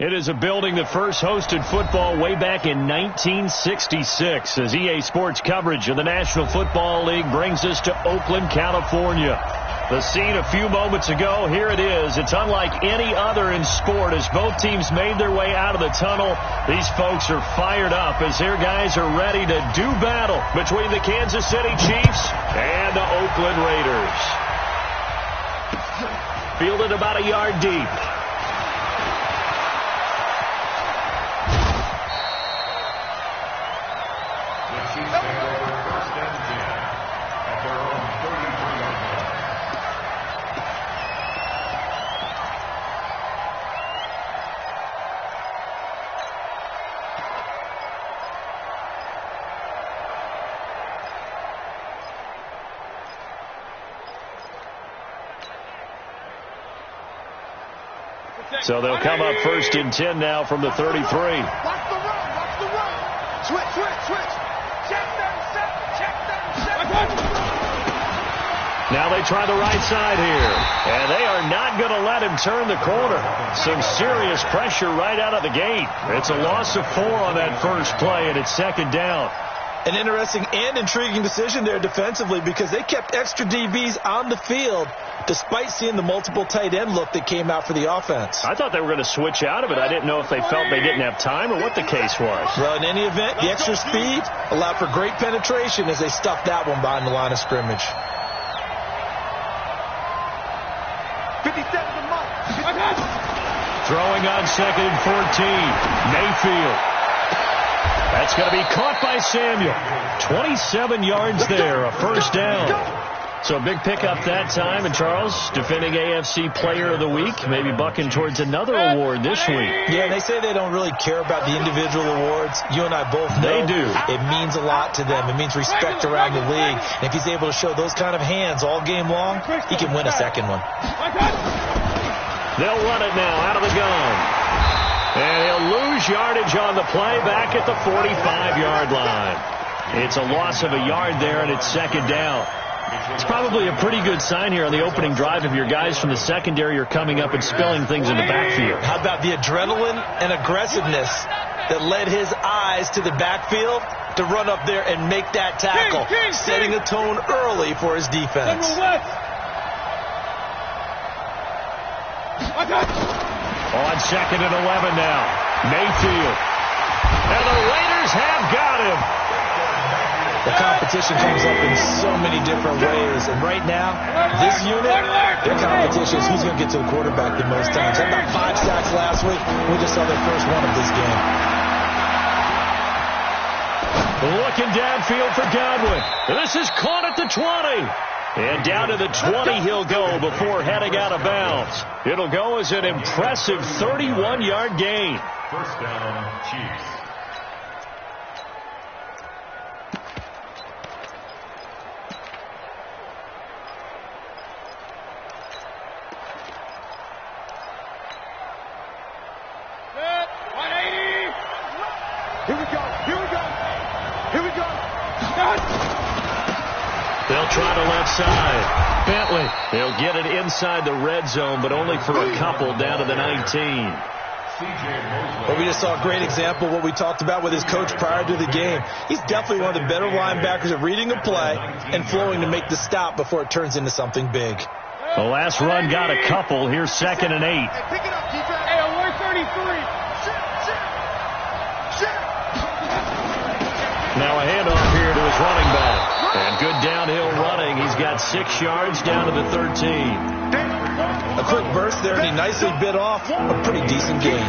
It is a building that first hosted football way back in 1966 as EA Sports coverage of the National Football League brings us to Oakland, California. The scene a few moments ago, here it is. It's unlike any other in sport as both teams made their way out of the tunnel. These folks are fired up as their guys are ready to do battle between the Kansas City Chiefs and the Oakland Raiders. Fielded about a yard deep. So they'll come up first and 10 now from the 33. Watch the run. Watch the run. Switch. Check them, set. Now they try the right side here. And they are not going to let him turn the corner. Some serious pressure right out of the gate. It's a loss of 4 on that first play, and it's second down. An interesting and intriguing decision there defensively because they kept extra DBs on the field despite seeing the multiple tight end look that came out for the offense. I thought they were going to switch out of it. I didn't know if they felt they didn't have time or what the case was. Well, in any event, the extra speed allowed for great penetration as they stuffed that one behind the line of scrimmage. 57 a month. Throwing on second and 14. Mayfield. That's going to be caught by Samuel. 27 yards there, a first down. So a big pickup that time. And Charles, defending AFC Player of the Week, maybe bucking towards another award this week. Yeah, they say they don't really care about the individual awards. You and I both know they do. It means a lot to them. It means respect around the league. And if he's able to show those kind of hands all game long, he can win a second one. They'll run it now out of the gun. And he'll lose yardage on the play back at the 45-yard line. It's a loss of a yard there, and it's second down. It's probably a pretty good sign here on the opening drive if your guys from the secondary are coming up and spilling things in the backfield. How about the adrenaline and aggressiveness that led his eyes to the backfield to run up there and make that tackle, setting a tone early for his defense. On second and 11 now. Mayfield. And the Raiders have got him. The competition comes up in so many different ways. And right now, this unit, their competition is who's going to get to the quarterback the most times. They had about 5 sacks last week. We just saw their first one of this game. Looking downfield for Godwin. This is caught at the 20. And down to the 20 he'll go before heading out of bounds. It'll go as an impressive 31-yard gain. First down, Chiefs. They'll try the left side. Bentley. They'll get it inside the red zone, but only for a couple down to the 19. Well, we just saw a great example of what we talked about with his coach prior to the game. He's definitely one of the better linebackers at reading a play and flowing to make the stop before it turns into something big. The last run got a couple. Here's second and 8. Hey, pick it up, defense. Hey, on 133. Now a handoff here to his running back. And good downhill running. He's got 6 yards down to the 13. A quick burst there, and he nicely bit off a pretty decent gain.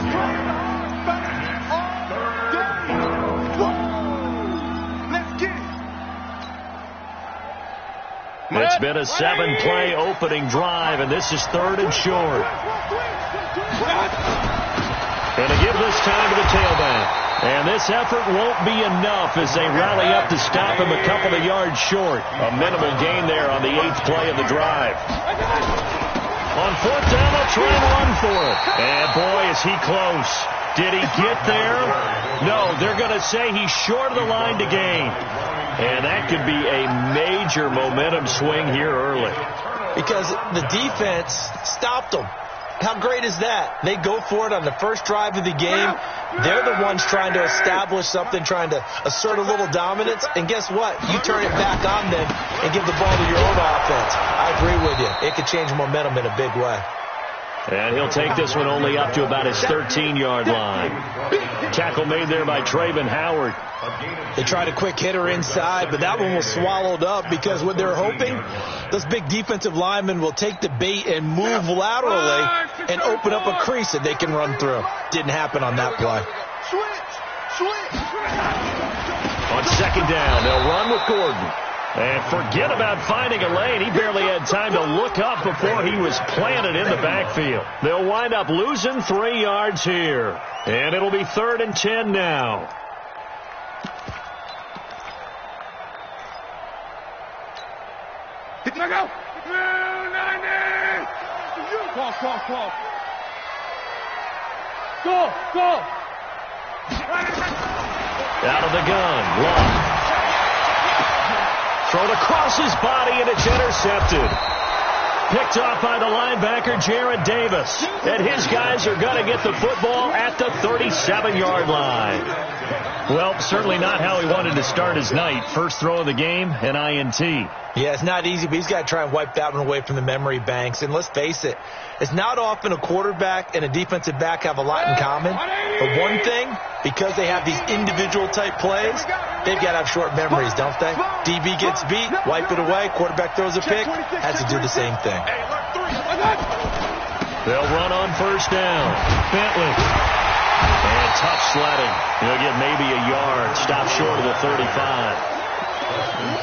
It's been a 7-play opening drive, and this is 3rd and short. And to give this time to the tailback. And this effort won't be enough as they rally up to stop him a couple of yards short. A minimal gain there on the 8th play of the drive. On 4th down, they'll try and run for it. And boy, is he close. Did he get there? No, they're going to say he's short of the line to gain. And that could be a major momentum swing here early. Because the defense stopped him. How great is that? They go for it on the first drive of the game. They're the ones trying to establish something, trying to assert a little dominance. And guess what? You turn it back on them and give the ball to your own offense. I agree with you. It could change momentum in a big way. And he'll take this one only up to about his 13-yard line. Tackle made there by Trayvon Howard. They tried a quick hitter inside, but that one was swallowed up because what they're hoping, those big defensive linemen will take the bait and move laterally and open up a crease that they can run through. Didn't happen on that play. On second down, they'll run with Gordon. And forget about finding a lane. He barely had time to look up before he was planted in the backfield. They'll wind up losing 3 yards here. And it'll be 3rd and 10 now. Go! 290! Call. Go! Out of the gun, Long. Thrown across his body, and it's intercepted. Picked off by the linebacker, Jared Davis. And his guys are going to get the football at the 37-yard line. Well, certainly not how he wanted to start his night. First throw of the game, an INT. Yeah, it's not easy, but he's got to try and wipe that one away from the memory banks. And let's face it, it's not often a quarterback and a defensive back have a lot in common. But one thing, because they have these individual type plays, they've got to have short memories, don't they? DB gets beat, wipe it away, quarterback throws a pick, has to do the same thing. They'll run on first down. Bentley. And tough sledding. He'll get maybe a yard. Stop short of the 35.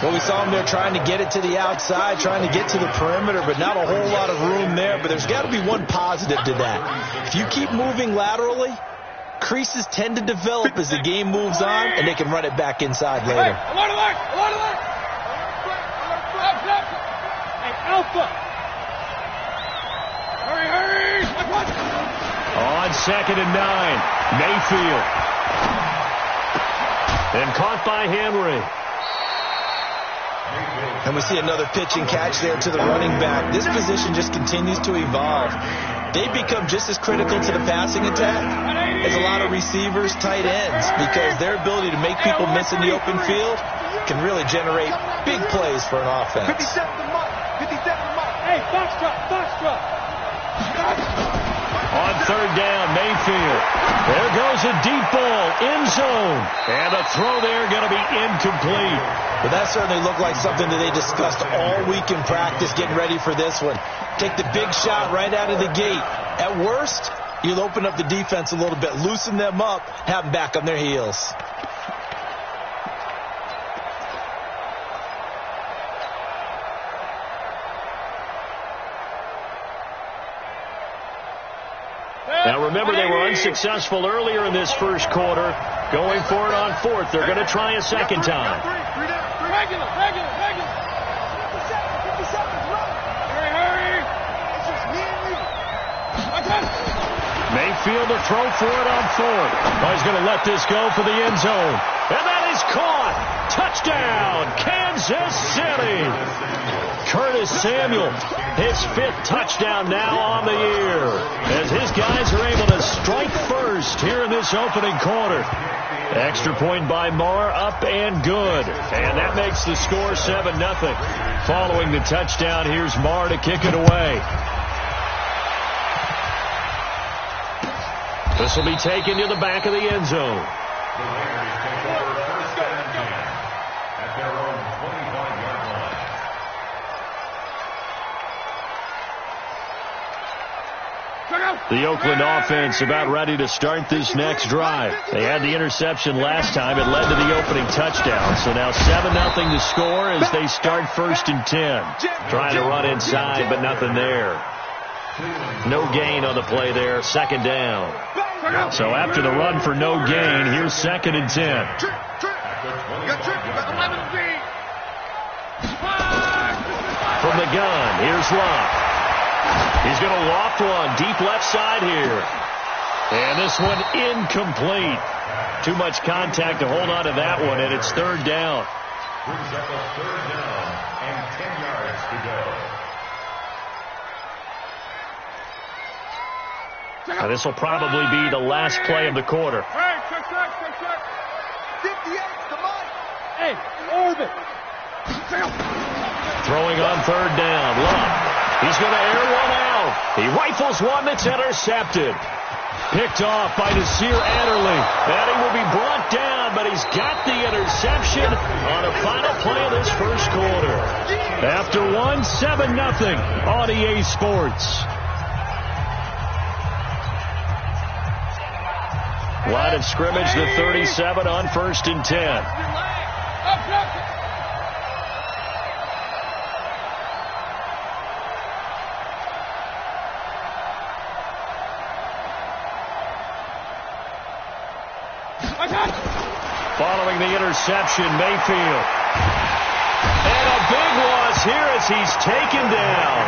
Well, we saw him there trying to get it to the outside, trying to get to the perimeter, but not a whole lot of room there. But there's got to be one positive to that. If you keep moving laterally, creases tend to develop as the game moves on, and they can run it back inside later. Alpha! Hurry! On 2nd and 9, Mayfield. And caught by Henry. And we see another pitch and catch there to the running back. This position just continues to evolve. They become just as critical to the passing attack as a lot of receivers, tight ends, because their ability to make people miss in the open field can really generate big plays for an offense. 57 Hey, box drop. On 3rd down, Mayfield. There goes a deep ball, end zone. And a throw there going to be incomplete. But that certainly looked like something that they discussed all week in practice getting ready for this one. Take the big shot right out of the gate. At worst, you'll open up the defense a little bit, loosen them up, have them back on their heels. Now remember, they were unsuccessful earlier in this first quarter. Going for it on 4th. They're going to try a second time. Regular. 50 seconds, run. Hurry. It's just me and you. Mayfield to throw for it on 4th. Oh, he's going to let this go for the end zone. And that is caught. Touchdown, Kansas City. Curtis Samuel, his 5th touchdown now on the year, as his guys are able to strike first here in this opening quarter. Extra point by Marr, up and good. And that makes the score 7-0. Following the touchdown, here's Marr to kick it away. This will be taken to the back of the end zone. The Oakland offense about ready to start this next drive. They had the interception last time. It led to the opening touchdown. So now 7-0 to score as they start 1st and 10. Trying to run inside, but nothing there. No gain on the play there. 2nd down. So after the run for no gain, here's 2nd and 10. From the gun, here's Locke. He's going to loft one deep left side here. And this one incomplete. Too much contact to hold on to that one, and it's 3rd down. Brings up a 3rd down and 10 yards to go. Now, this will probably be the last play of the quarter. Hey, check. 58, come on. Hey, orbit. Throwing on third down. Love. He's going to air one out. He rifles one that's intercepted. Picked off by Nasir Adderley. And he will be brought down, but he's got the interception on the final play of this first quarter. After 7-0 on EA Sports. Line of scrimmage, the 37 on 1st and 10. Following the interception, Mayfield. And a big loss here as he's taken down.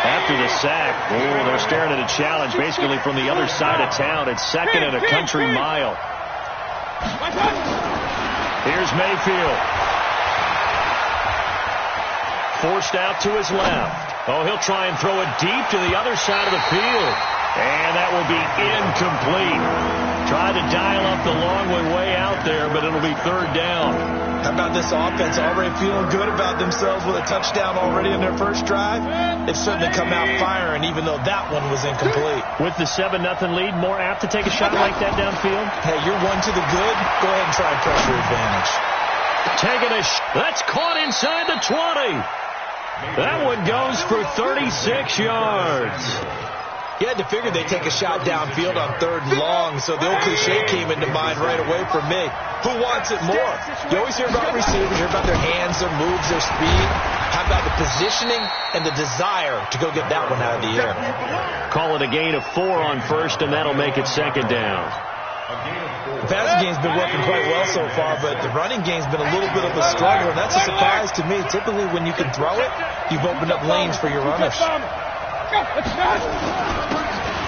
After the sack, they're staring at a challenge basically from the other side of town. It's 2nd and a country mile. Here's Mayfield. Forced out to his left. Oh, he'll try and throw it deep to the other side of the field. And that will be incomplete. Tried to dial up the long way out there, but it'll be 3rd down. How about this offense already feeling good about themselves with a touchdown already in their first drive? They've certainly come out firing, even though that one was incomplete. With the 7-0 lead, more apt to take a shot like that downfield? Hey, you're one to the good. Go ahead and try and press your advantage. Taking a that's caught inside the 20. That one goes for 36 yards. You had to figure they'd take a shot downfield on 3rd and long, so the old cliche came into mind right away for me. Who wants it more? You always hear about receivers, hear about their hands, their moves, their speed. How about the positioning and the desire to go get that one out of the air? Call it a gain of 4 on 1st, and that'll make it 2nd down. The passing game's been working quite well so far, but the running game's been a little bit of a struggle, and that's a surprise to me. Typically, when you can throw it, you've opened up lanes for your runners.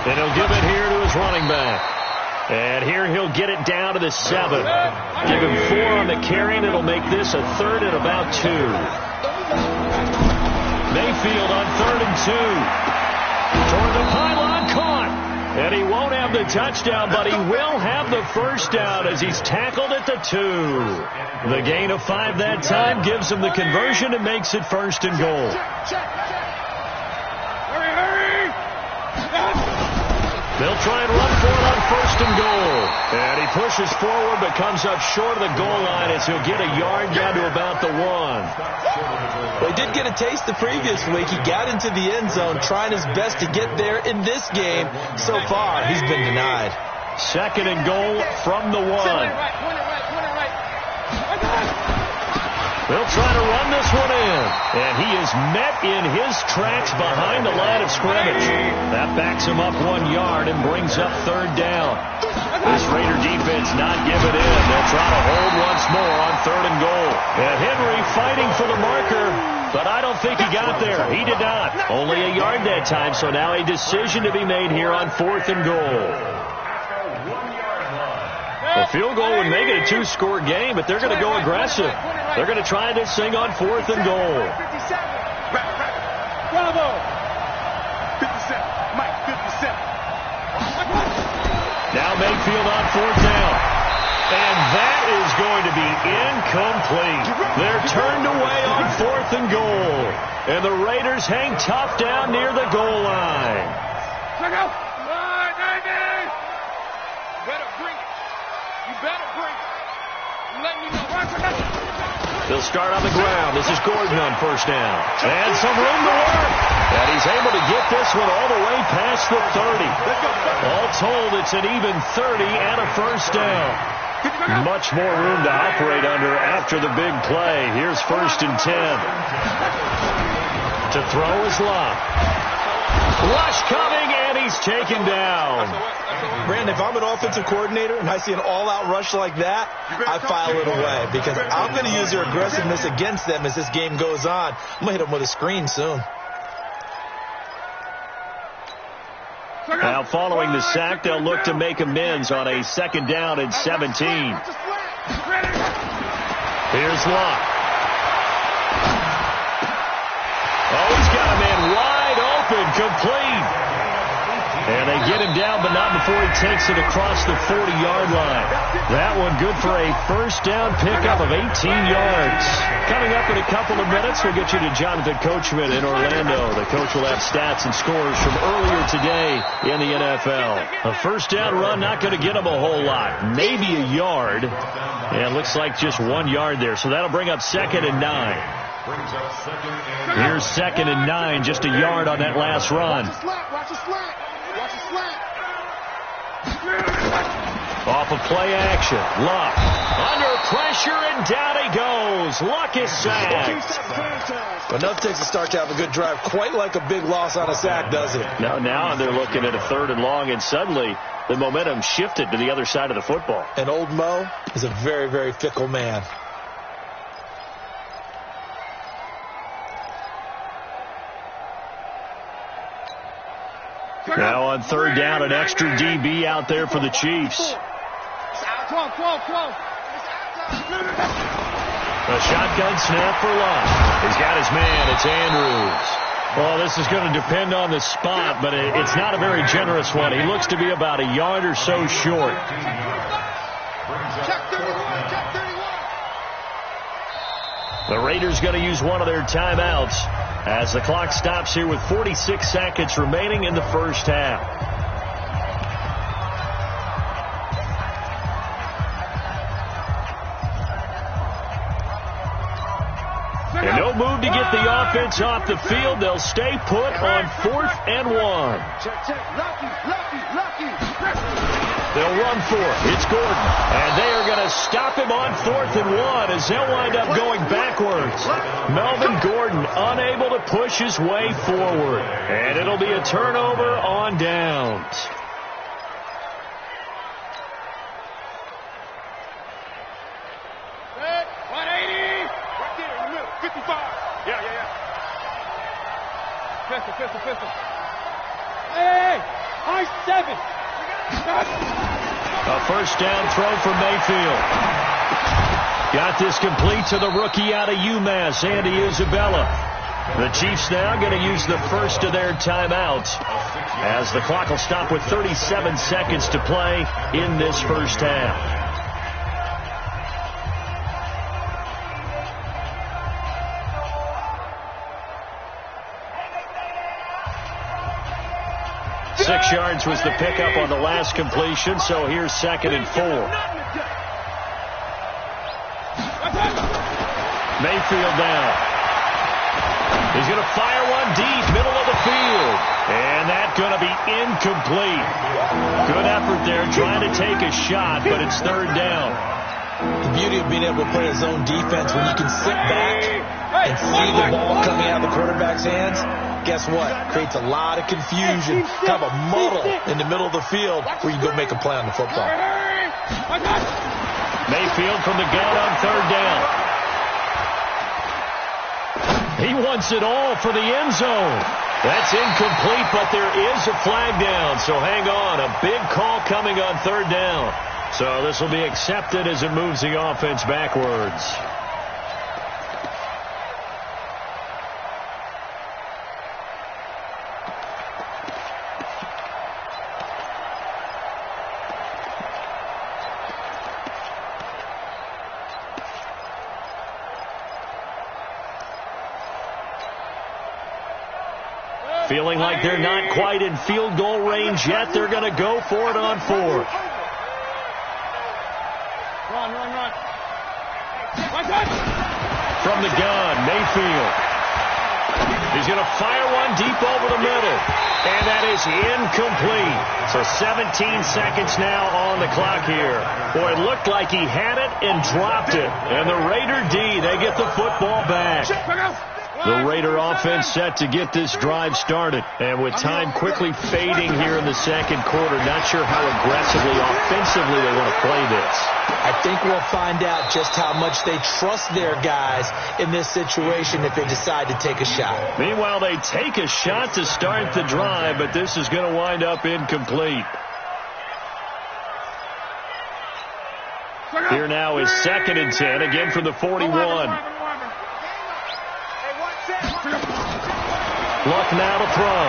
And he'll give it here to his running back. And here he'll get it down to the 7. Give him 4 on the carry, and it'll make this a 3rd and about 2. Mayfield on 3rd and 2. Toward the pylon, caught. And he won't have the touchdown, but he will have the first down as he's tackled at the 2. The gain of 5 that time gives him the conversion and makes it 1st and goal. They'll try and run for it on 1st and goal. And he pushes forward but comes up short of the goal line as he'll get a yard down to about the 1. Well, he did get a taste the previous week. He got into the end zone trying his best to get there in this game. So far, he's been denied. 2nd and goal from the 1. They'll try to run this one in. And he is met in his tracks behind the line of scrimmage. That backs him up 1 yard and brings up 3rd down. This Raider defense not giving in. They'll try to hold once more on 3rd and goal. And Henry fighting for the marker, but I don't think he got there. He did not. Only a yard that time, so now a decision to be made here on 4th and goal. A field goal would make it a 2-score game, but they're going to go aggressive. They're going to try this thing on 4th and goal. Bravo. 57. Mike, 57. Now Mayfield on 4th down. And that is going to be incomplete. They're turned away on 4th and goal. And the Raiders hang tough down near the goal line. Check out. Come on, David. Better bring it. You better bring it. You let me know. They'll start on the ground. This is Gordon on 1st down. And some room to work. And he's able to get this one all the way past the 30. All told, it's an even 30 and a 1st down. Much more room to operate under after the big play. Here's 1st and 10. To throw is Locke. Rush coming, and he's taken down. Brandon, if I'm an offensive coordinator and I see an all-out rush like that, I file it away because I'm going to use their aggressiveness against them as this game goes on. I'm going to hit them with a screen soon. Now, following the sack, they'll look to make amends on a 2nd down and 17. Here's Locke. Oh, he's got a man wide open, complete. And they get him down, but not before he takes it across the 40-yard line. That one good for a first down pickup of 18 yards. Coming up in a couple of minutes, we'll get you to Jonathan Coachman in Orlando. The coach will have stats and scores from earlier today in the NFL. A first down run, not going to get him a whole lot. Maybe a yard. And it looks like just 1 yard there. So that'll bring up 2nd and 9. Here's 2nd and 9, just a yard on that last run. Watch the slant. Off of play action. Luck under pressure, and down he goes. Luck is sacked. Enough takes a start to have a good drive. Quite like a big loss on a sack, does it? Now they're looking at a 3rd and long, and suddenly the momentum shifted to the other side of the football. And old Mo is a very, very fickle man. Now on 3rd down, an extra DB out there for the Chiefs. A shotgun snap for Luck. He's got his man. It's Andrews. Well, this is going to depend on the spot, but it's not a very generous one. He looks to be about a yard or so short. The Raiders going to use one of their timeouts as the clock stops here with 46 seconds remaining in the first half. And no move to get the offense off the field. They'll stay put on 4th and 1. They'll run for it. It's Gordon. And they are going to stop him on 4th and 1 as they'll wind up going backwards. Melvin Gordon unable to push his way forward. And it'll be a turnover on downs. Pistol. Hey, I-7. A first down throw for Mayfield. Got this complete to the rookie out of UMass, Andy Isabella. The Chiefs now going to use the first of their timeouts as the clock will stop with 37 seconds to play in this first half. Six yards was the pickup on the last completion, so here's 2nd and 4. Mayfield down. He's going to fire one deep, middle of the field. And that's going to be incomplete. Good effort there trying to take a shot, but it's 3rd down. The beauty of being able to play a zone defense when you can sit back and see the ball coming out of the quarterback's hands. Guess what? Creates a lot of confusion, kind of a muddle in the middle of the field where you go make a play on the football. Mayfield from the gun on 3rd down. He wants it all for the end zone. That's incomplete, but there is a flag down, so hang on. A big call coming on 3rd down. So this will be accepted as it moves the offense backwards. Feeling like they're not quite in field goal range yet. They're going to go for it on 4th. Run. From the gun, Mayfield. He's going to fire one deep over the middle. And that is incomplete. So 17 seconds now on the clock here. Boy, it looked like he had it and dropped it. And the Raider D, they get the football back. The Raider offense set to get this drive started. And with time quickly fading here in the second quarter, not sure how aggressively, offensively they want to play this. I think we'll find out just how much they trust their guys in this situation if they decide to take a shot. Meanwhile, they take a shot to start the drive, but this is going to wind up incomplete. Here now is 2nd and 10, again from the 41. Luck now to throw.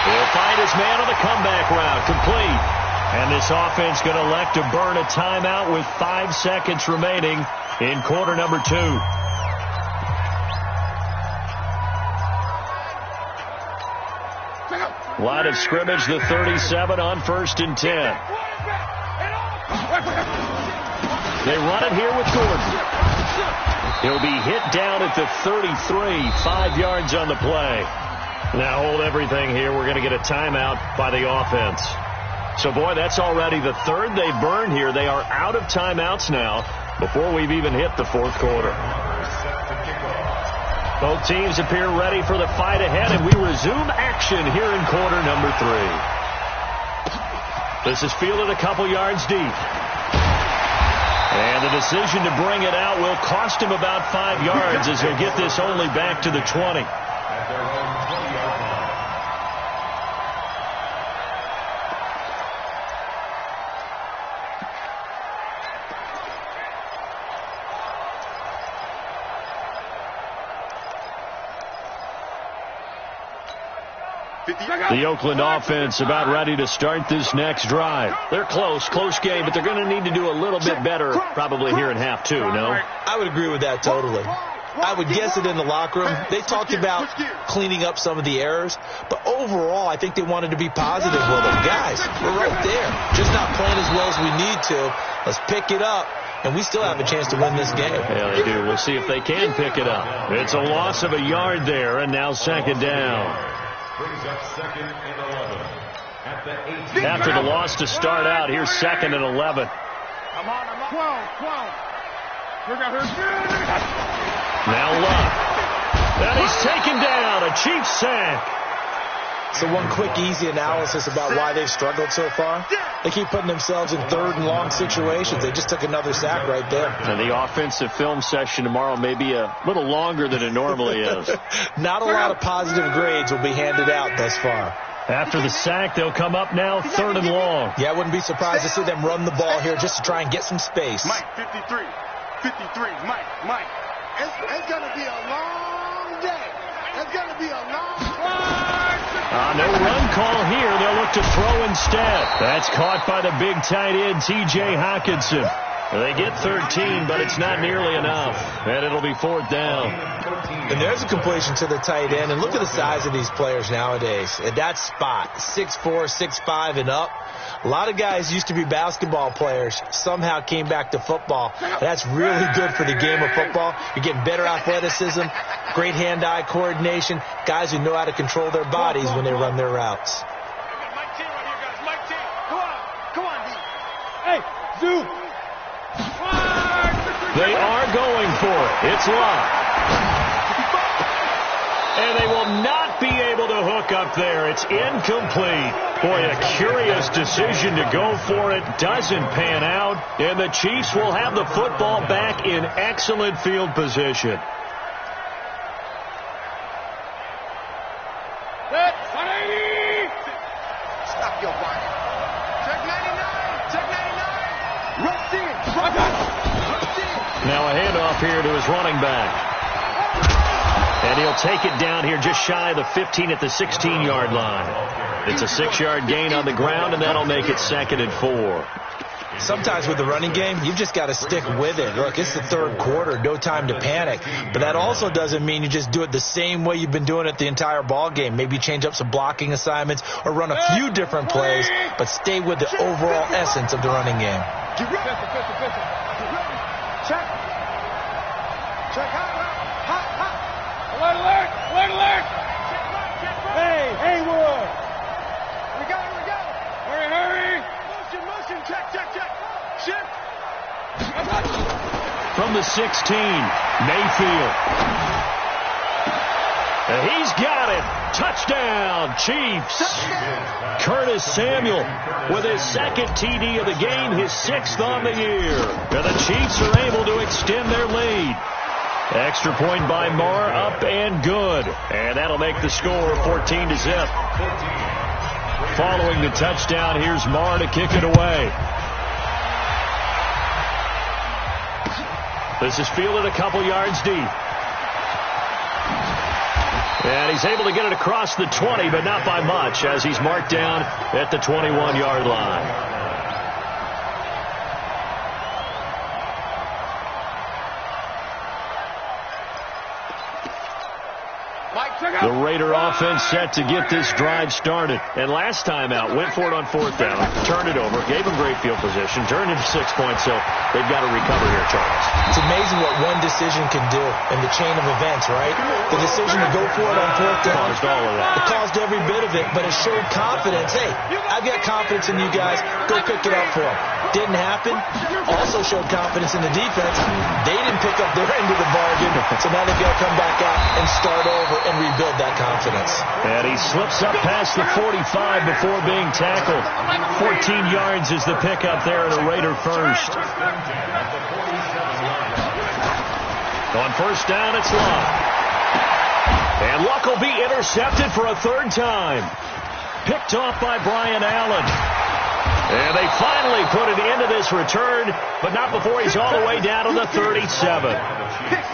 He'll find his man on the comeback route. Complete. And this offense going to elect to burn a timeout with 5 seconds remaining in quarter number 2. Line of scrimmage, the 37 on 1st and 10. They run it here with Gordon. He'll be hit down at the 33, 5 yards on the play. Now hold everything here. We're going to get a timeout by the offense. So, boy, that's already the 3rd they've burned here. They are out of timeouts now before we've even hit the 4th quarter. Both teams appear ready for the fight ahead, and we resume action here in quarter number 3. This is fielded a couple yards deep. And the decision to bring it out will cost him about 5 yards as he'll get this only back to the 20. The Oakland offense about ready to start this next drive. They're close game, but they're going to need to do a little bit better probably here in half 2, no? I would agree with that totally. I would guess it in the locker room. They talked about cleaning up some of the errors, but overall, I think they wanted to be positive with them. Guys, we're right there. Just not playing as well as we need to. Let's pick it up, and we still have a chance to win this game. Yeah, they do. We'll see if they can pick it up. It's a loss of a yard there, and now 2nd down. Brings up 2nd and 11. At the 18. After the loss to start out, here's 2nd and 11. I'm on. 12. Now Love. And he's taken down. A Chiefs sack. So one quick, easy analysis about why they've struggled so far. They keep putting themselves in 3rd and long situations. They just took another sack right there. And the offensive film session tomorrow may be a little longer than it normally is. Not a lot of positive grades will be handed out thus far. After the sack, they'll come up now 3rd and long. Yeah, I wouldn't be surprised to see them run the ball here just to try and get some space. Mike, 53. Mike. It's going to be a long day. It's going to be a long no run call here. They'll look to throw instead. That's caught by the big tight end, T.J. Hockenson. They get 13, but it's not nearly enough. And it'll be 4th down. And there's a completion to the tight end. And look at the size of these players nowadays. At that spot, 6'4", 6'5", and up. A lot of guys used to be basketball players, somehow came back to football. That's really good for the game of football. You're getting better athleticism, great hand-eye coordination, guys who know how to control their bodies when they run their routes. Mike T right here, guys. Mike T. Come on, D. Hey, Zoo. They are going for it. It's Love. And they will not be able to hook up there. It's incomplete. Boy, a curious decision to go for it. Doesn't pan out. And the Chiefs will have the football back in excellent field position. Stop your whining. Check 99. Check 99. Rush in. Now a handoff here to his running back. And he'll take it down here just shy of the 15 at the 16-yard line. It's a 6-yard gain on the ground, and that'll make it 2nd and 4. Sometimes with the running game, you've just got to stick with it. Look, it's the 3rd quarter, no time to panic. But that also doesn't mean you just do it the same way you've been doing it the entire ball game. Maybe change up some blocking assignments or run a few different plays, but stay with the overall essence of the running game. Check. Hot. Alert. Hey, Haywood. We got it. Hurry. Motion. Check. Shift. From the 16, Mayfield. And he's got it. Touchdown, Chiefs. Curtis Samuel with his 2nd TD of the game, his 6th on the year. And the Chiefs are able to extend their lead. Extra point by Marr, up and good. And that'll make the score 14-0. Following the touchdown, here's Marr to kick it away. This is fielded a couple yards deep. And he's able to get it across the 20, but not by much, as he's marked down at the 21-yard line. The Raider offense set to get this drive started. And last time out, went for it on 4th down, turned it over, gave them great field position, turned into 6 points, so they've got to recover here, Charles. It's amazing what one decision can do in the chain of events, right? The decision to go for it on 4th down caused all of that. It caused every bit of it, but it showed confidence. Hey, I've got confidence in you guys. Go pick it up for them. Didn't happen. Also showed confidence in the defense. They didn't pick up their end of the bargain, so now they've got to come back out and start over and rebuild that confidence. And he slips up past the 45 before being tackled. 14 yards is the pickup there at a Raider first. On 1st down, it's Luck. And Luck will be intercepted for a 3rd time. Picked off by Brian Allen. And they finally put an end to this return, but not before he's all the way down to the 37.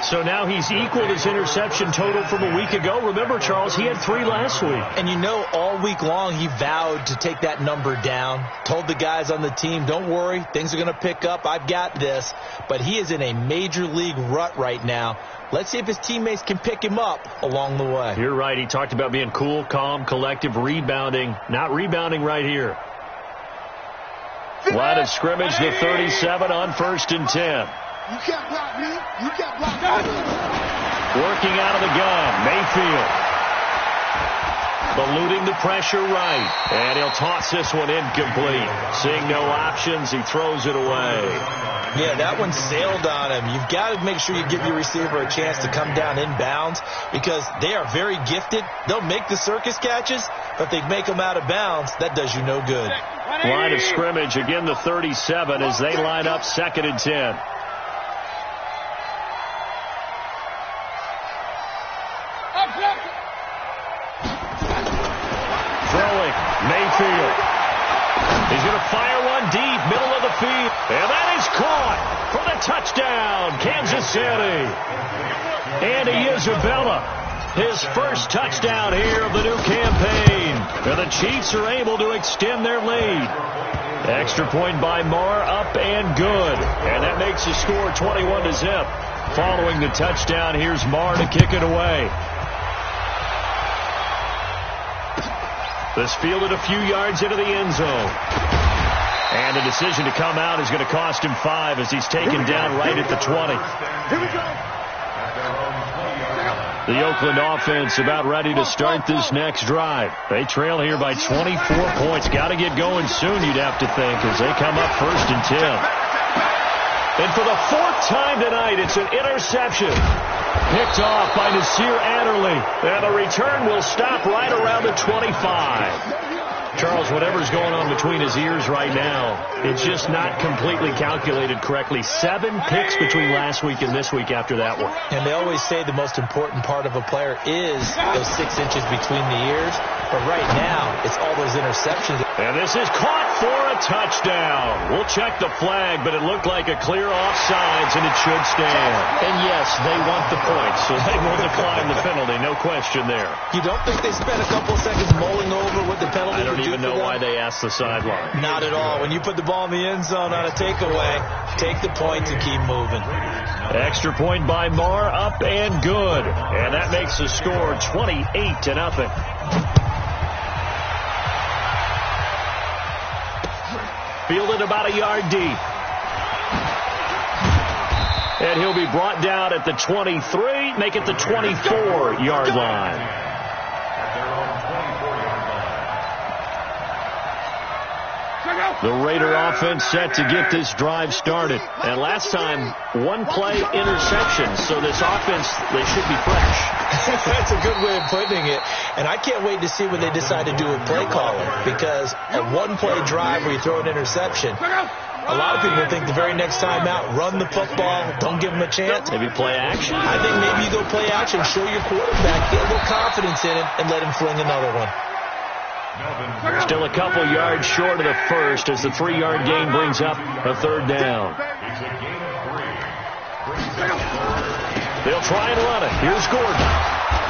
So now he's equaled his interception total from a week ago. Remember, Charles, he had 3 last week. And you know, all week long he vowed to take that number down. Told the guys on the team, don't worry, things are going to pick up. I've got this. But he is in a major league rut right now. Let's see if his teammates can pick him up along the way. You're right. He talked about being cool, calm, collective, rebounding. Not rebounding right here. Line of scrimmage, the 37 on 1st and 10. You can't block me. You can't block me. Working out of the gun, Mayfield. Eluding the pressure right. And he'll toss this one incomplete. Seeing no options, he throws it away. Yeah, that one sailed on him. You've got to make sure you give your receiver a chance to come down inbounds because they are very gifted. They'll make the circus catches, but if they make them out of bounds, that does you no good. Line of scrimmage, again the 37 as they line up 2nd and 10. Throwing, Mayfield. He's going to fire one deep, middle of the field. And that is caught for the touchdown, Kansas City. Andy Isabella. His first touchdown here of the new campaign. And the Chiefs are able to extend their lead. Extra point by Marr, up and good. And that makes the score 21-zip. Following the touchdown, here's Marr to kick it away. This fielded a few yards into the end zone. And the decision to come out is going to cost him 5 as he's taken down right at the 20. Here we go. The Oakland offense about ready to start this next drive. They trail here by 24 points. Got to get going soon, you'd have to think, as they come up 1st and 10. And for the 4th time tonight, it's an interception. Picked off by Nasir Adderley. And the return will stop right around the 25. Charles, whatever's going on between his ears right now, it's just not completely calculated correctly. 7 picks between last week and this week after that one. And they always say the most important part of a player is those 6 inches between the ears. But right now, it's all those interceptions. And this is caught for a touchdown. We'll check the flag, but it looked like a clear offsides, and it should stand. And yes, they want the points, so they will decline the penalty. No question there. You don't think they spent a couple seconds mulling over what the penalty I don't even know why they asked the sideline. Not at all. When you put the ball in the end zone on a takeaway, take the points and keep moving. Extra point by Marr, up and good. And that makes the score 28-0. Fielded about a yard deep. And he'll be brought down at the 23, make it the 24-yard line. The Raider offense set to get this drive started. And last time, 1-play interception. So this offense, they should be fresh. That's a good way of putting it. And I can't wait to see when they decide to do a play caller. Because a 1-play drive where you throw an interception, a lot of people think the very next time out, run the football, don't give them a chance. Maybe play action? I think maybe you go play action, show your quarterback, get a little confidence in him, and let him fling another one. Still a couple yards short of the first as the 3-yard gain brings up a 3rd down. They'll try and run it. Here's Gordon.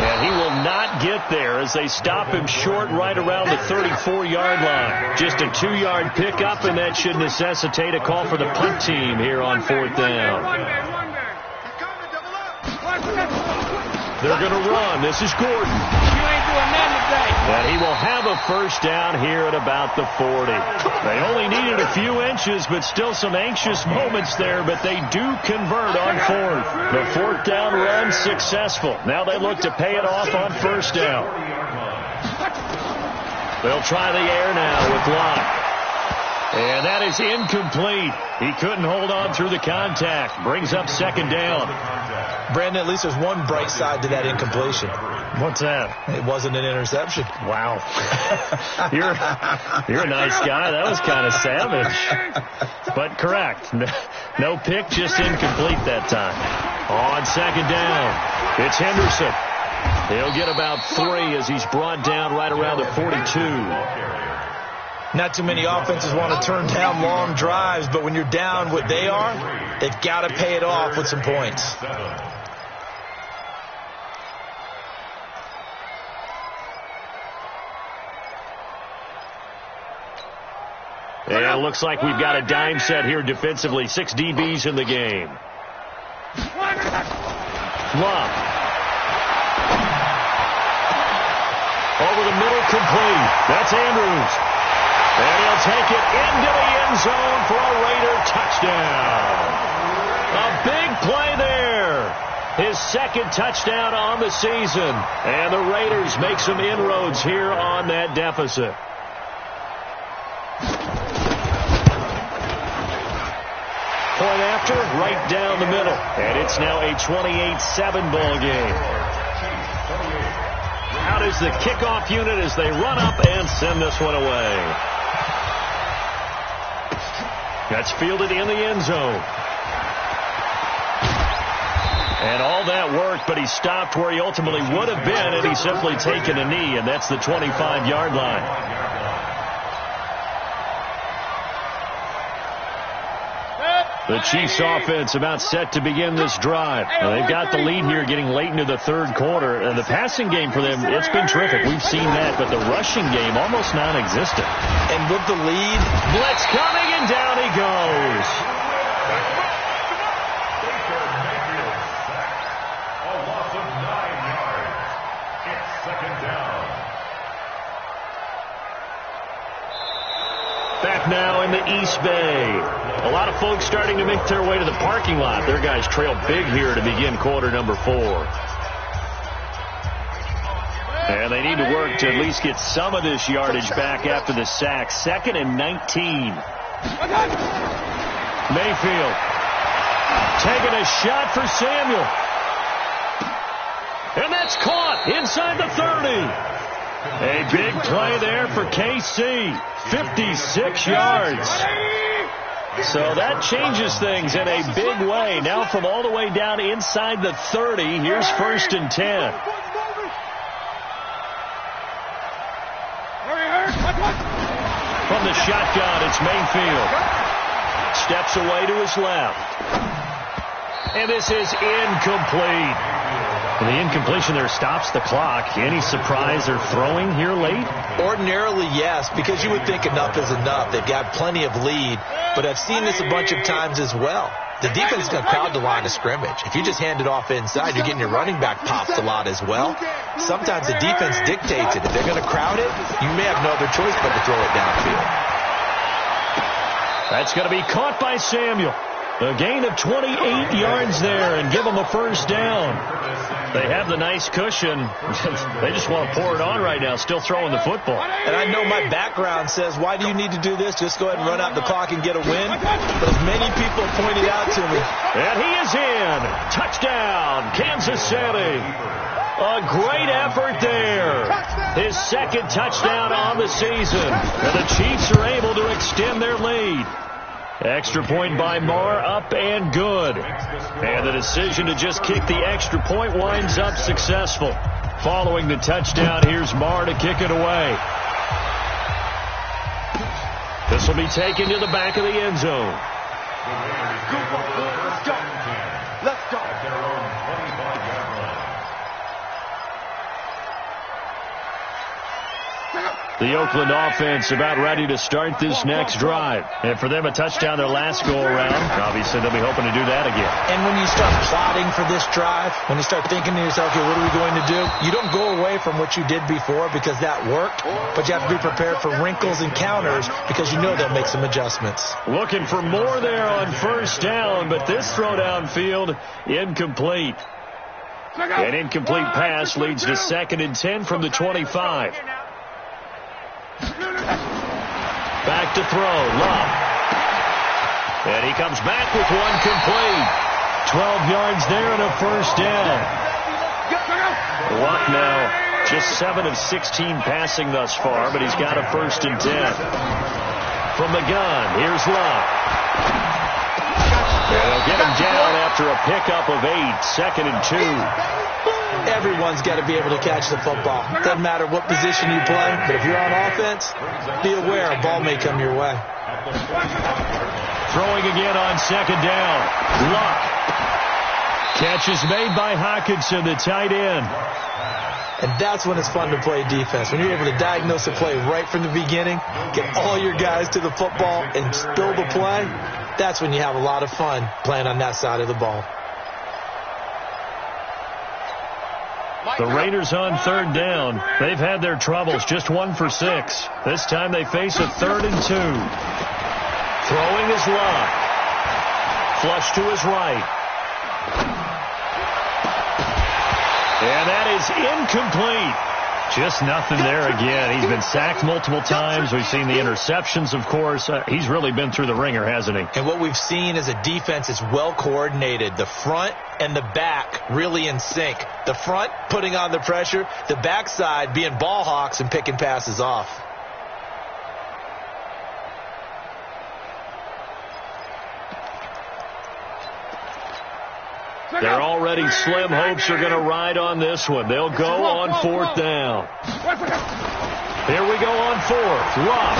And he will not get there as they stop him short right around the 34-yard line. Just a 2-yard pickup, and that should necessitate a call for the punt team here on 4th down. They're going to run. This is Gordon. You ain't doing nothing today. And he will have a first down here at about the 40. They only needed a few inches, but still some anxious moments there, but they do convert on 4th. The 4th down run successful. Now they look to pay it off on 1st down. They'll try the air now with Locke. And that is incomplete. He couldn't hold on through the contact. Brings up 2nd down. Brandon, at least there's one bright side to that incompletion. What's that? It wasn't an interception. Wow. You're a nice guy. That was kind of savage. But correct. No pick, just incomplete that time. On 2nd down, it's Henderson. He'll get about 3 as he's brought down right around the 42. Not too many offenses want to turn down long drives, but when you're down what they are, they've got to pay it off with some points. Yeah, looks like we've got a dime set here defensively. 6 DBs in the game. Love. Over the middle, complete. That's Andrews. And he'll take it into the end zone for a Raider touchdown. A big play there. His 2nd touchdown on the season. And the Raiders make some inroads here on that deficit. Point after, right down the middle. And it's now a 28-7 ball game. Out is the kickoff unit as they run up and send this one away. That's fielded in the end zone. And all that worked, but he stopped where he ultimately would have been had he simply taken a knee, and that's the 25-yard line. The Chiefs offense about set to begin this drive. Now, they've got the lead here getting late into the 3rd quarter. And the passing game for them, it's been terrific. We've seen that, but the rushing game almost non-existent. And with the lead, blitz coming, and down he goes. A loss of 9 yards. It's 2nd down. Back now in the East Bay. A lot of folks starting to make their way to the parking lot. Their guys trail big here to begin quarter number 4. And they need to work to at least get some of this yardage back after the sack. 2nd and 19. Mayfield taking a shot for Samuel. And that's caught inside the 30. A big play there for KC. 56 yards. So that changes things in a big way. Now from all the way down inside the 30, here's 1st and 10. From the shotgun, it's Mayfield. Steps away to his left. And this is incomplete. And the incompletion there stops the clock. Any surprise they're throwing here late? Ordinarily, yes, because you would think enough is enough. They've got plenty of lead, but I've seen this a bunch of times as well. The defense is going to crowd the line of scrimmage. If you just hand it off inside, you're getting your running back popped a lot as well. Sometimes the defense dictates it. If they're going to crowd it, you may have no other choice but to throw it downfield. That's going to be caught by Samuel. A gain of 28 yards there and give them a first down. They have the nice cushion. They just want to pour it on right now, still throwing the football. And I know my background says, why do you need to do this? Just go ahead and run out the clock and get a win. But as many people pointed out to me. And he is in. Touchdown, Kansas City. A great effort there. His 2nd touchdown on the season. And the Chiefs are able to extend their lead. Extra point by Marr, up and good. And the decision to just kick the extra point winds up successful. Following the touchdown, here's Marr to kick it away. This will be taken to the back of the end zone. Let's go. The Oakland offense about ready to start this next drive. And for them, a touchdown their last go-around. Obviously, they'll be hoping to do that again. And when you start plotting for this drive, when you start thinking to yourself, okay, what are we going to do? You don't go away from what you did before because that worked, but you have to be prepared for wrinkles and counters because you know they'll make some adjustments. Looking for more there on first down, but this throw downfield incomplete. An incomplete pass leads to 2nd and 10 from the 25. Back to throw, Love. And he comes back with one complete. 12 yards there and a first down. Luck now just 7 of 16 passing thus far, but he's got a 1st and 10. From the gun, here's Luck. And they'll get him down after a pickup of 8, 2nd and 2. Everyone's got to be able to catch the football. Doesn't matter what position you play, but if you're on offense, be aware a ball may come your way. Throwing again on 2nd down. Luck. Catch is made by Hockenson, the tight end. And that's when it's fun to play defense. When you're able to diagnose a play right from the beginning, get all your guys to the football, and build the play, that's when you have a lot of fun playing on that side of the ball. The Raiders on 3rd down. They've had their troubles, just 1 for 6. This time they face a 3rd and 2. Throwing is Luck. Flush to his right. And that is incomplete. Just nothing there again. He's been sacked multiple times. We've seen the interceptions, of course. He's really been through the ringer, hasn't he? And what we've seen is a defense is well coordinated. The front and the back really in sync. The front putting on the pressure. The backside being ball hawks and picking passes off. They're already slim hopes are going to ride on this one. They'll go on 4th down. Here we go on 4th. Luck.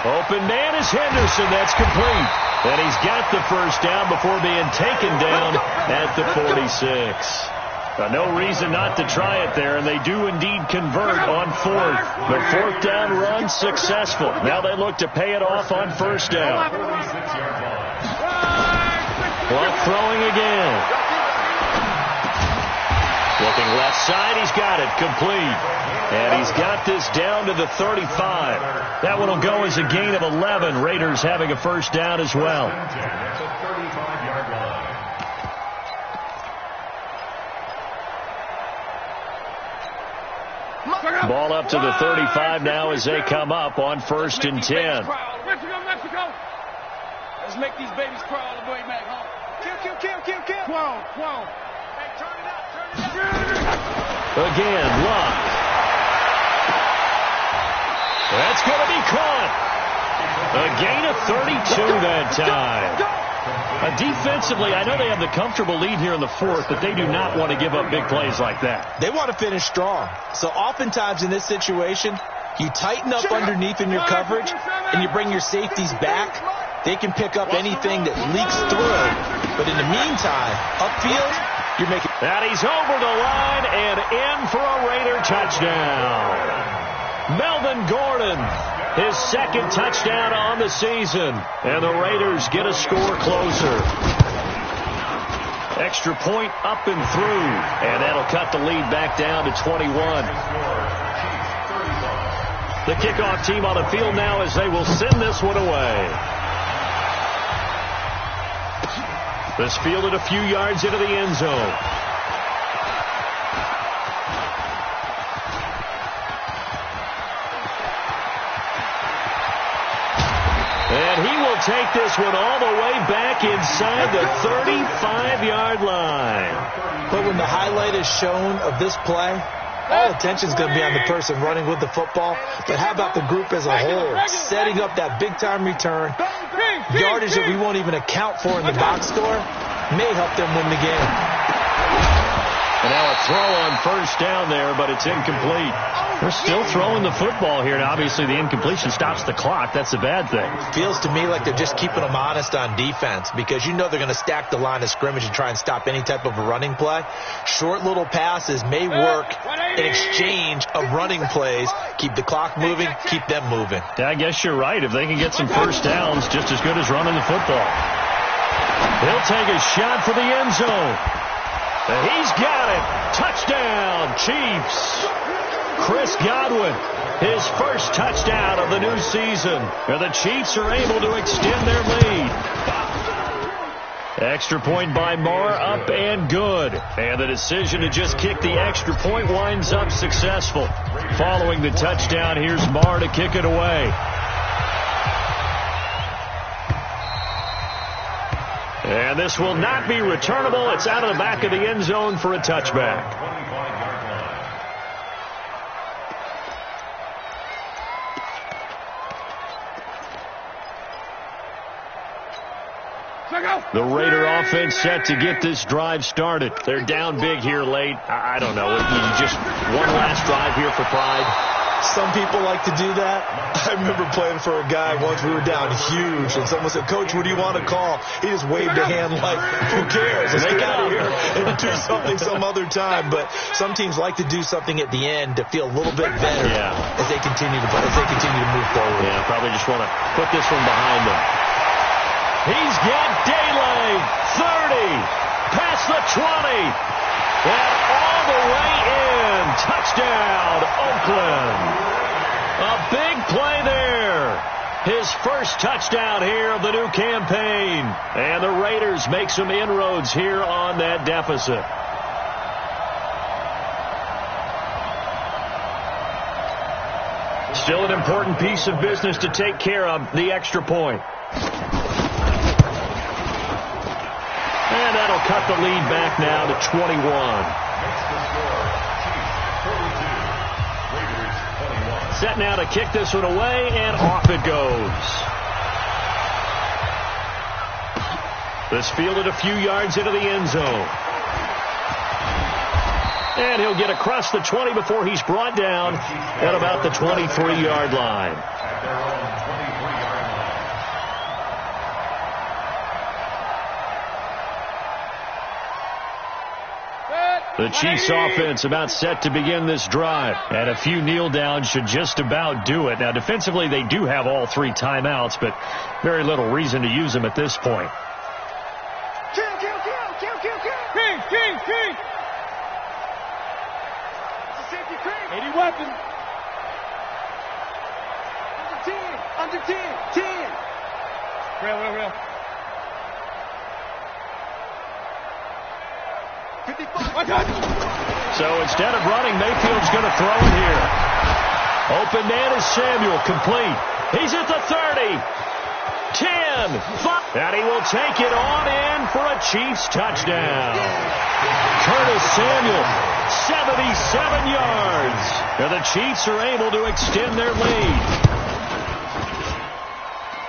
Open man is Henderson. That's complete. And he's got the first down before being taken down at the 46. No reason not to try it there, and they do indeed convert on 4th. The 4th down run successful. Now they look to pay it off on 1st down. Luck throwing again. Looking left side, he's got it, complete. And he's got this down to the 35. That one will go as a gain of 11. Raiders having a first down as well. Ball up to the 35 now as they come up on 1st and 10. Mexico. Let's make these babies cry all the way back home. Kill. Quo. Hey, turn it up. Again, Luck. That's going to be caught. A gain of 32 that time. Defensively, I know they have the comfortable lead here in the 4th, but they do not want to give up big plays like that. They want to finish strong. So oftentimes in this situation, you tighten up underneath in your coverage, and you bring your safeties back. They can pick up anything that leaks through. But in the meantime, upfield, you're making... And he's over the line and in for a Raider touchdown. Melvin Gordon, his 2nd touchdown on the season. And the Raiders get a score closer. Extra point up and through. And that'll cut the lead back down to 21. The kickoff team on the field now as they will send this one away. This fielded a few yards into the end zone. And he will take this one all the way back inside the 35-yard line. But when the highlight is shown of this play, all attention is going to be on the person running with the football. But how about the group as a whole, setting up that big-time return, yardage that we won't even account for in the box score, may help them win the game. And now a throw on first down there, but it's incomplete. They're still throwing the football here, and obviously the incompletion stops the clock. That's a bad thing. Feels to me like they're just keeping them honest on defense, because you know they're going to stack the line of scrimmage and try and stop any type of a running play. Short little passes may work in exchange of running plays. Keep the clock moving, keep them moving. Yeah, I guess you're right. If they can get some first downs, just as good as running the football. He'll take a shot for the end zone. And he's got it. Touchdown, Chiefs. Chris Godwin, his first touchdown of the new season. And the Chiefs are able to extend their lead. Extra point by Marr, up and good. And the decision to just kick the extra point winds up successful. Following the touchdown, here's Marr to kick it away. And this will not be returnable. It's out of the back of the end zone for a touchback. The Raider offense set to get this drive started. They're down big here late. I don't know. Just one last drive here for pride. Some people like to do that. I remember playing for a guy once. We were down huge, and someone said, "Coach, what do you want to call?" He just waved a hand like, "Who cares? Let's get out of here and do something some other time." But some teams like to do something at the end to feel a little bit better as they continue to move forward. Yeah, probably just want to put this one behind them. He's got daylight. 30, past the 20, and all the way in. Touchdown, Oakland. A big play there. His first touchdown here of the new campaign. And the Raiders make some inroads here on that deficit. Still an important piece of business to take care of, the extra point. And that'll cut the lead back now to 21. Set now to kick this one away, and off it goes. This fielded a few yards into the end zone. And he'll get across the 20 before he's brought down at about the 23-yard line. The Chiefs offense about set to begin this drive. And a few kneel downs should just about do it. Now, defensively, they do have all three timeouts, but very little reason to use them at this point. King. It's a safety King. 80 weapon. Under 10. Real. 55. So instead of running, Mayfield's going to throw it here. Open man is Samuel, complete. He's at the 30. 10. 5. And he will take it on in for a Chiefs touchdown. Curtis Samuel, 77 yards. And the Chiefs are able to extend their lead.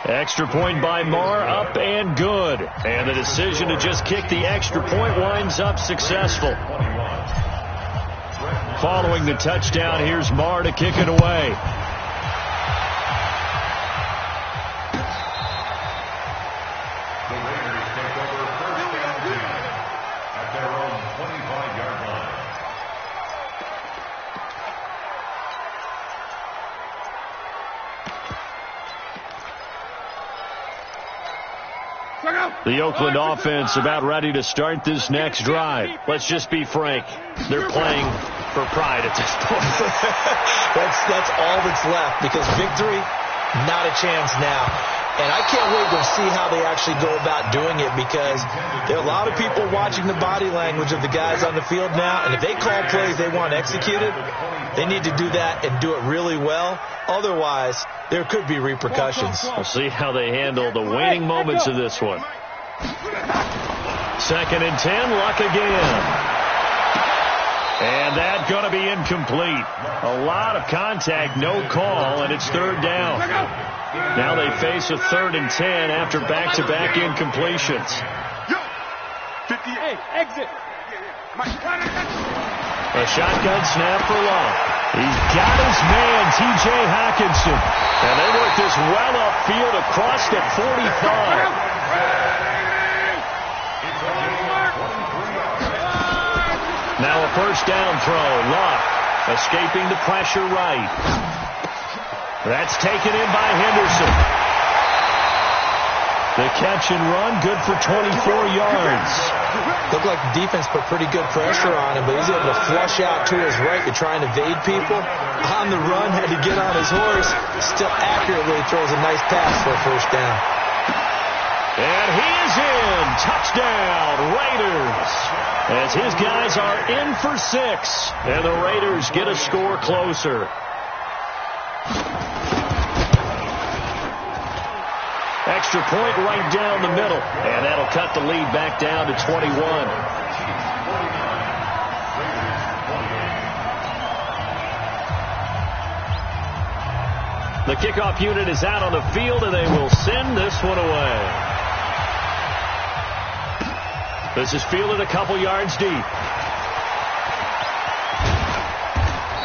Extra point by Marr, up and good. And the decision to just kick the extra point winds up successful. Following the touchdown, here's Marr to kick it away. The Raiders take over first down 2 at their own 25-yard line. The Oakland offense about ready to start this next drive. Let's just be frank. They're playing for pride at this point. That's all that's left, because victory, not a chance now. And I can't wait to see how they actually go about doing it, because there are a lot of people watching the body language of the guys on the field now, and if they call plays they want executed, they need to do that and do it really well. Otherwise, there could be repercussions. We'll see how they handle the waning moments of this one. 2nd and 10, Luck again. And that's going to be incomplete. A lot of contact, no call, and it's 3rd down. Now they face a 3rd and 10 after back-to-back incompletions. 58, exit. A shotgun snap for Love. He's got his man, T.J. Hockenson. And they work this well upfield across the 45. Now a first down throw. Love escaping the pressure right. That's taken in by Henderson. The catch and run, good for 24 yards. Looked like the defense put pretty good pressure on him, but he's able to flush out to his right to try and evade people. On the run, had to get on his horse. Still accurately throws a nice pass for a first down. And he is in. Touchdown, Raiders. As his guys are in for 6. And the Raiders get a score closer. Extra point right down the middle. And that'll cut the lead back down to 21. The kickoff unit is out on the field, and they will send this one away. This is fielded a couple yards deep.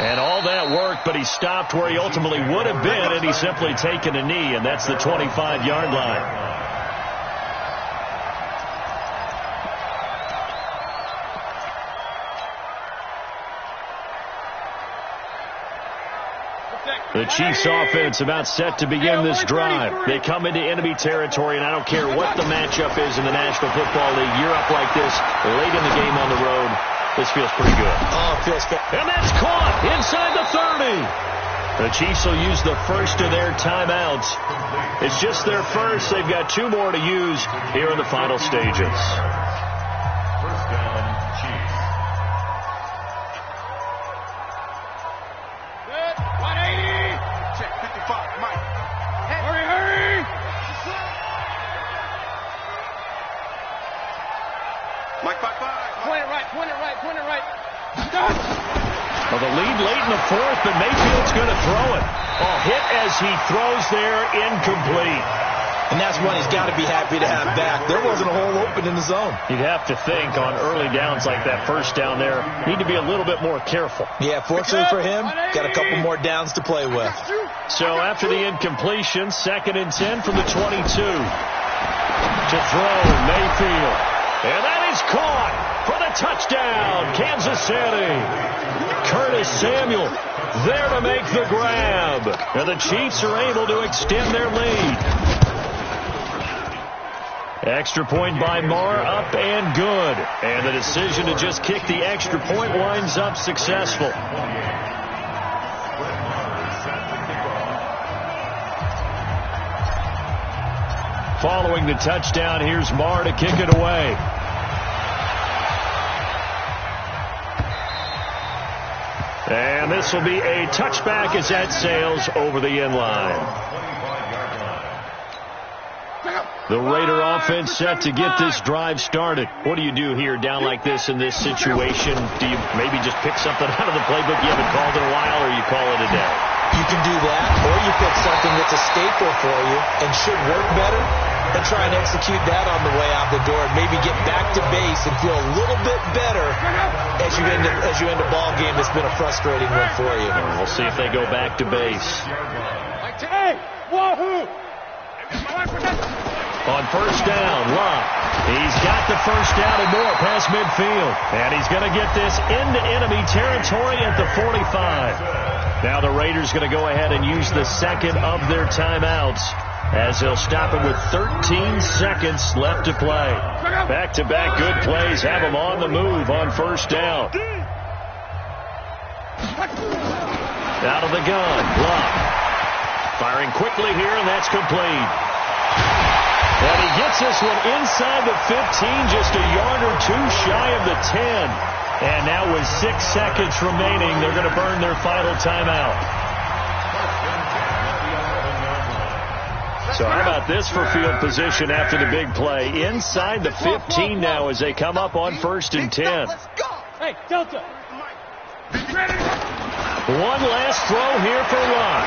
And all that work, but he stopped where he ultimately would have been, and he's simply taken a knee, and that's the 25-yard line. The Chiefs offense about set to begin this drive. They come into enemy territory, and I don't care what the matchup is in the National Football League. You're up like this late in the game on the road. This feels pretty good. Oh, it feels good. And that's caught inside the 30. The Chiefs will use the first of their timeouts. It's just their first. They've got 2 more to use here in the final stages. First down, Chiefs. Good. 180. Check 55. Mike. Hurry, hurry. Mike, 5-5. Point it right, point it right, point it right. Well, the lead late in the 4th, but Mayfield's going to throw it. Oh, hit as he throws there, incomplete. And that's one he's got to be happy to have back. There wasn't a hole open in the zone. You'd have to think on early downs like that first down there, need to be a little bit more careful. Yeah, fortunately for him, got a couple more downs to play with. So after the incompletion, 2nd and 10 from the 22. To throw, Mayfield. And that is caught for the touchdown, Kansas City. Curtis Samuel there to make the grab. And the Chiefs are able to extend their lead. Extra point by Marr, up and good. And the decision to just kick the extra point winds up successful. Following the touchdown, here's Marr to kick it away. And this will be a touchback as that sails over the end line. The Raider offense set to get this drive started. What do you do here down like this in this situation? Do you maybe just pick something out of the playbook you haven't called in a while, or you call it a day? You can do that, or you pick something that's a staple for you and should work better, and try and execute that on the way out the door and maybe get back to base and feel a little bit better as you end a ball game that's been a frustrating one for you. We'll see if they go back to base. Hey, wahoo! On first down, Love. He's got the first down and more past midfield. And he's going to get this into enemy territory at the 45. Now the Raiders going to go ahead and use the second of their timeouts, as they'll stop it with 13 seconds left to play. Back-to-back good plays have them on the move on first down. Out of the gun, Love. Firing quickly here, and that's complete. And he gets this one inside the 15, just a yard or two shy of the 10. And now with 6 seconds remaining, they're going to burn their final timeout. So how about this for field position after the big play? Inside the 15 now as they come up on 1st and 10. Hey, Delta. One last throw here for Love.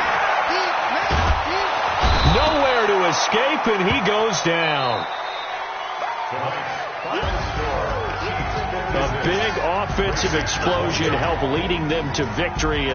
Nowhere to escape, and he goes down. A big offensive explosion help leading them to victory